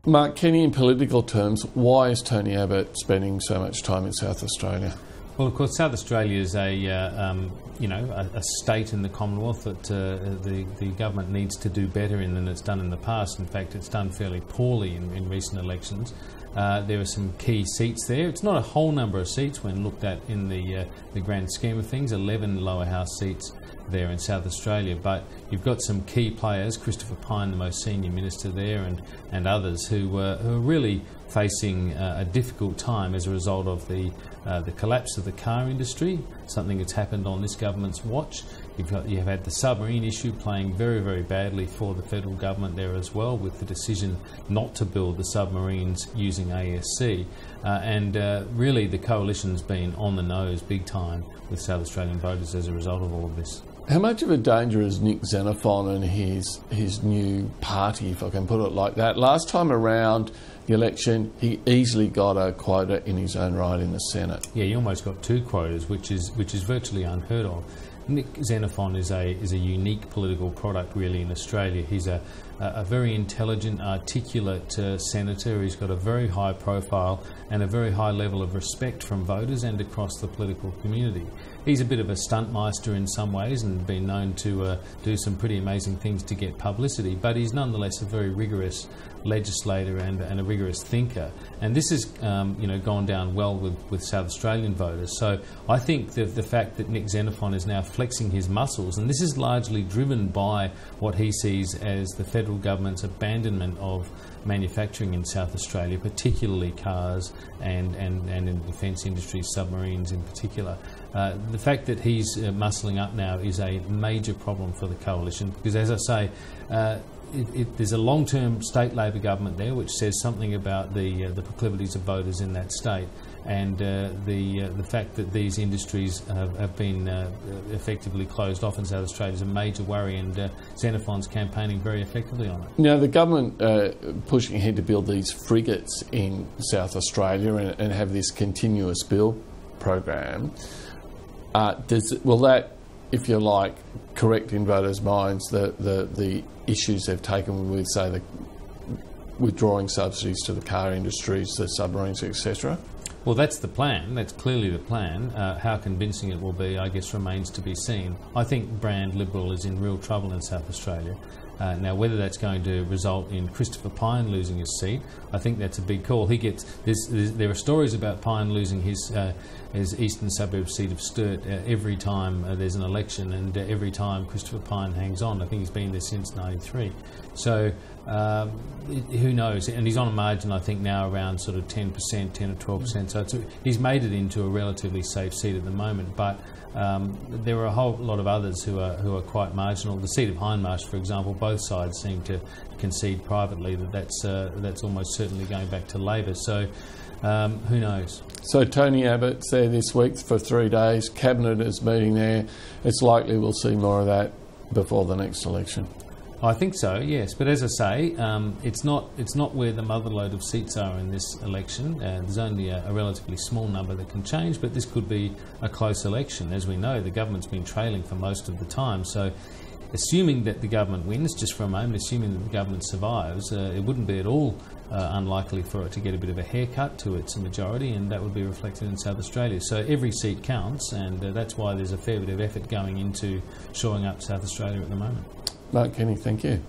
Mark Kenny, in political terms, why is Tony Abbott spending so much time in South Australia? Well, of course, South Australia is a state in the Commonwealth that the government needs to do better in than it's done in the past. In fact, it's done fairly poorly in recent elections. There are some key seats there. It's not a whole number of seats when looked at in the grand scheme of things, 11 lower house seats there in South Australia, but you've got some key players, Christopher Pyne, the most senior minister there, and others who are really facing a difficult time as a result of the collapse of the car industry, something that's happened on this government's watch. You've had the submarine issue playing very, very badly for the federal government there as well, with the decision not to build the submarines using ASC. Really the coalition's been on the nose big time with South Australian voters as a result of all of this. How much of a danger is Nick Xenophon and his new party, if I can put it like that? Last time around the election, he easily got a quota in his own right in the Senate. Yeah, he almost got 2 quotas, which is virtually unheard of. Nick Xenophon is a unique political product really in Australia. He's a very intelligent, articulate senator. He's got a very high profile and a very high level of respect from voters and across the political community. He's a bit of a stuntmeister in some ways and been known to do some pretty amazing things to get publicity, but he's nonetheless a very rigorous legislator and a rigorous thinker. And this has gone down well with South Australian voters. So I think the fact that Nick Xenophon is now flexing his muscles, and this is largely driven by what he sees as the federal government's abandonment of manufacturing in South Australia, particularly cars and in the defence industry, submarines in particular. The fact that he's muscling up now is a major problem for the coalition because, as I say, there's a long-term state Labor government there which says something about the proclivities of voters in that state, and the fact that these industries have been effectively closed off in South Australia is a major worry, and Xenophon's campaigning very effectively on it. Now, the government pushing ahead to build these frigates in South Australia and have this continuous build program, will that, if you like, correct in voters' minds the issues they've taken with, say, the withdrawing subsidies to the car industries, the submarines, etc.? Well, that's the plan. That's clearly the plan. How convincing it will be, I guess, remains to be seen. I think brand Liberal is in real trouble in South Australia. Now, whether that's going to result in Christopher Pyne losing his seat, I think that's a big call. There are stories about Pyne losing his eastern suburb seat of Sturt every time there's an election, and every time Christopher Pyne hangs on. I think he's been there since '93. So who knows? And he's on a margin, I think, now around sort of 10%, 10 or 12%. So he's made it into a relatively safe seat at the moment. But there are a whole lot of others who are quite marginal. The seat of Hindmarsh, for example, both sides seem to concede privately that's almost certainly going back to Labor. So who knows? So Tony Abbott's there this week for 3 days. Cabinet is meeting there. It's likely we'll see more of that before the next election. I think so, yes. But as I say, it's not where the motherload of seats are in this election. There's only a relatively small number that can change, but this could be a close election. As we know, the government's been trailing for most of the time. So assuming that the government wins, just for a moment, assuming that the government survives, it wouldn't be at all unlikely for it to get a bit of a haircut to its majority, and that would be reflected in South Australia. So every seat counts, and that's why there's a fair bit of effort going into shoring up South Australia at the moment. Mark Kenny, thank you.